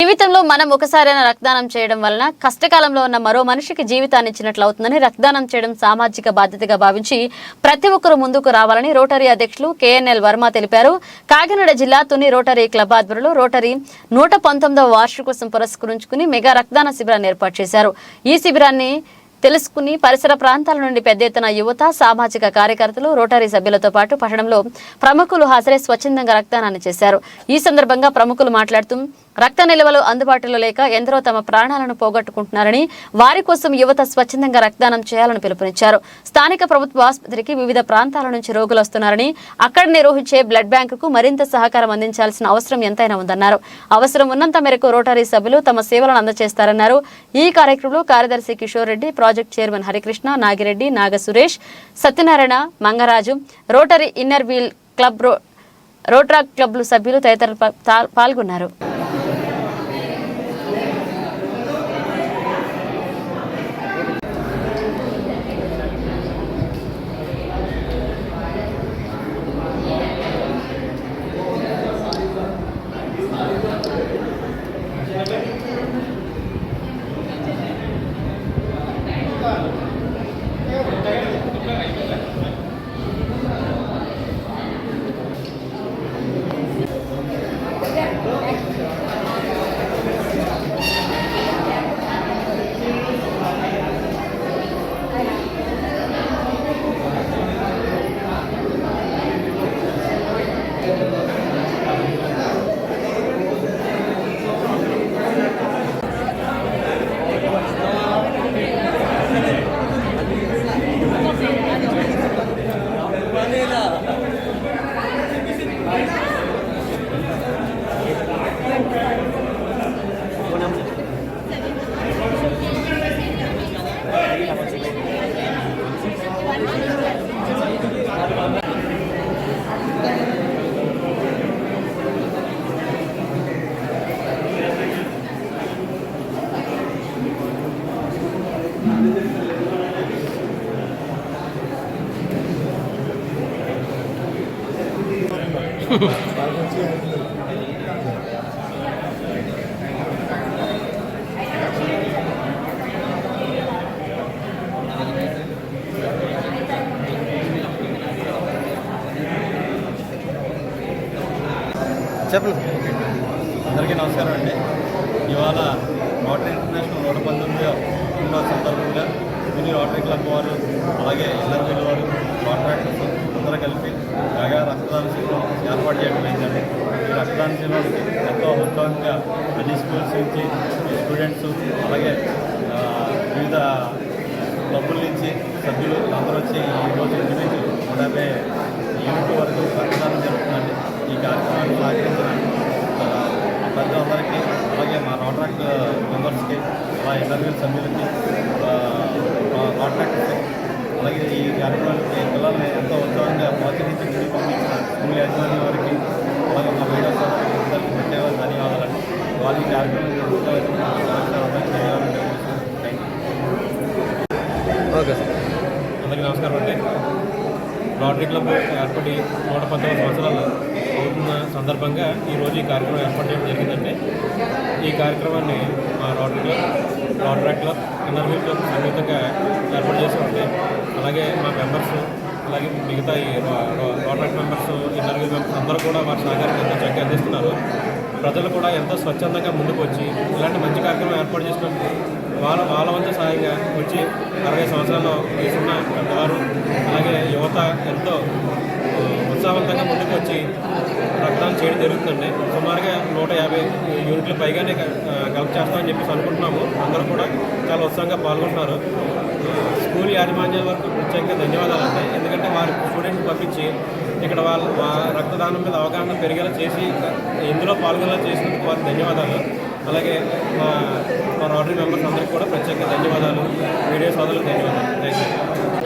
జీవితంలో మనం ఒకసారైనా రక్తదానం చేయడం వలన కష్టకాలంలో ఉన్న మరో మనిషికి జీవితాన్ని ఇచ్చినట్లు అవుతుందని రక్తదానం చేయడం సామాజిక బాధ్యతగా భావించి ప్రతి ఒక్కరూ ముందుకు రావాలని రోటరీ అధ్యక్షులు కేఎన్ఎల్ వర్మ తెలిపారు. కాకినాడ జిల్లా తుని రోటరీ క్లబ్ ఆధ్వర్యంలో రోటరీ 119వ వార్షికోత్సవం పురస్కరించుకుని మెగా రక్తదాన శిబిరాన్ని ఏర్పాటు చేశారు. ఈ శిబిరాన్ని తెలుసుకుని పరిసర ప్రాంతాల నుండి పెద్ద ఎత్తున యువత, సామాజిక కార్యకర్తలు, రోటరీ సభ్యులతో పాటు పట్టణంలో ప్రముఖులు హాజరై స్వచ్ఛందంగా రక్తదానాన్ని చేశారు. ఈ సందర్భంగా ప్రముఖులు మాట్లాడుతూ రక్త నిల్వలు అందుబాటులో లేక ఎందరో తమ ప్రాణాలను పోగొట్టుకుంటున్నారని, వారి కోసం యువత స్వచ్ఛందంగా రక్తదానం చేయాలని పిలుపునిచ్చారు. స్థానిక ప్రభుత్వ ఆసుపత్రికి వివిధ ప్రాంతాల నుంచి రోగులు వస్తున్నారని, అక్కడ నిర్వహించే బ్లడ్ బ్యాంకుకు మరింత సహకారం అందించాల్సిన అవసరం ఎంతైనా ఉందన్నారు. అవసరం ఉన్నంత మేరకు రోటరీ సభ్యులు తమ సేవలను అందజేస్తారన్నారు. ఈ కార్యక్రమంలో కార్యదర్శి Kishore Reddy, project chairman Harikrishna, Nagireddy, Naga Suresh, Satyanarayana, Mangaraju, Rotary Inner Wheel club, Rotaract క్లబ్లు సభ్యులు తదితరులు పాల్గొన్నారు. చెప్పండి. అందరికీ నమస్కారం అండి. ఇవాళ రోటరీ ఇంటర్నేషనల్ 119వ సందర్భంగా తుని రోటరీ క్లబ్ వారు, అలాగే ఎన్ఆర్వీల వారు, రోటరీ అందరూ కలిపి బాగా రక్తదాన శిబిరం ఏర్పాటు చేయడం అయిందండి. ఈ రక్తదాన శిబిరానికి ఎంతో ఉత్సాహంగా అన్ని స్కూల్స్ నుంచి స్టూడెంట్స్, అలాగే వివిధ క్లబ్బుల నుంచి సభ్యులు అందరూ వచ్చి ఈరోజు ఇంచుమించు 150 యూనిట్ వరకు రక్తదానం జరుగుతుందండి. ఈ కార్యక్రమాన్ని సహకరించిన ప్రజలందరికీ, అలాగే మా రోటరాక్ట్ మెంబర్స్కి, మా ఎన్ఆర్వీ సభ్యులకి, కాంట్రాక్టర్స్కి, అలాగే ఈ కార్యక్రమానికి పిల్లల్ని ఎంతో ఉత్సాహంగా ప్రోత్సహించి ముందుకు పంపించిన స్కూల్ యాజమాన్యం వారికి, అలాగే మా మేడం సార్కి అందరికీ ప్రత్యేక ధన్యవాదాలండి. వాళ్ళ ఈ కార్యక్రమం అందరికీ ధన్యవాదాలు తెలియజేస్తున్నాను. Thank you. Okay sir. అందరికీ నమస్కారం అండి. రోటరీ క్లబ్ ఏర్పడి 119 సంవత్సరాలు అవుతున్న సందర్భంగా ఈరోజు ఈ కార్యక్రమం ఏర్పాటు చేయడం జరిగిందండి. ఈ కార్యక్రమాన్ని మా Rotary Club, Rotaract Club, Inner Wheel Club సంయుక్తంగా ఏర్పాటు చేసామండి. అలాగే మా మెంబర్స్, అలాగే మిగతా ఈ Rotaract members, Inner Wheel members అందరూ కూడా వారి సహకారం ఎంతో చక్కగా అందిస్తున్నారు. ప్రజలు కూడా ఎంతో స్వచ్ఛందంగా ముందుకు వచ్చి ఇలాంటి మంచి కార్యక్రమం ఏర్పాటు చేసినప్పుడు వాళ్ళ వంతు సహాయంగా వచ్చి 60 సంవత్సరాల వయసున్న పెద్దవారు, అలాగే యువత ఎంతో ఉత్సాహవంతంగా ముందుకు వచ్చి రక్తదానం చేయడం జరుగుతుందండి. సుమారుగా 150 యూనిట్ల పైగానే కలెక్ట్ చేస్తామని చెప్పేసి అనుకుంటున్నాము. అందరూ కూడా చాలా ఉత్సాహంగా పాల్గొంటున్నారు. స్కూల్ యాజమాన్యాల వరకు ప్రత్యేకంగా ధన్యవాదాలు అండి. ఎందుకంటే వారి స్టూడెంట్స్ పంపించి ఇక్కడ వాళ్ళ రక్తదానం మీద అవగాహన పెరిగేలా చేసి ఇందులో పాల్గొనేలా చేసినందుకు వారికి ధన్యవాదాలు. అలాగే మా రోటరీ మెంబర్స్ అందరికీ కూడా ప్రత్యేకంగా ధన్యవాదాలు. మీడియా సోదరులకు ధన్యవాదాలు. Thank you.